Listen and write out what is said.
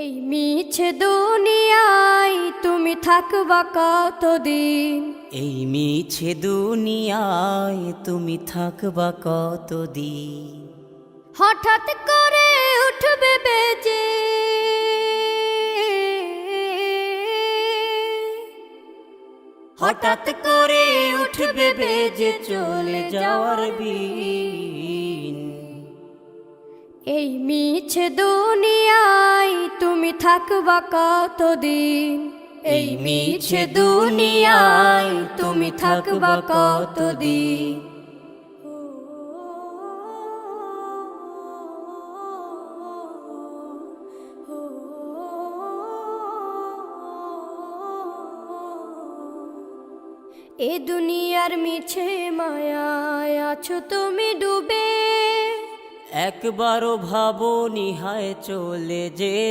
এই মিছে দুনিয়ায় তুমি থাকবা কতদিন? এই মিছে দুনিয়ায় তুমি থাকবা কতদিন? হঠাৎ করে উঠবে বেজে হঠাৎ করে উঠবে বেজে চলে যাওয়ার বিন। এই মিছে দুনিয়ায় তুমি থাকবা কতদিন? এই মিছে দুনিয়ায় তুমি থাকবা কতদিন? এ দুনিয়ার মিছে মায়ায় আছো তুমি ডুবে, একবারও ভাবো নিহায় চলে যেতে।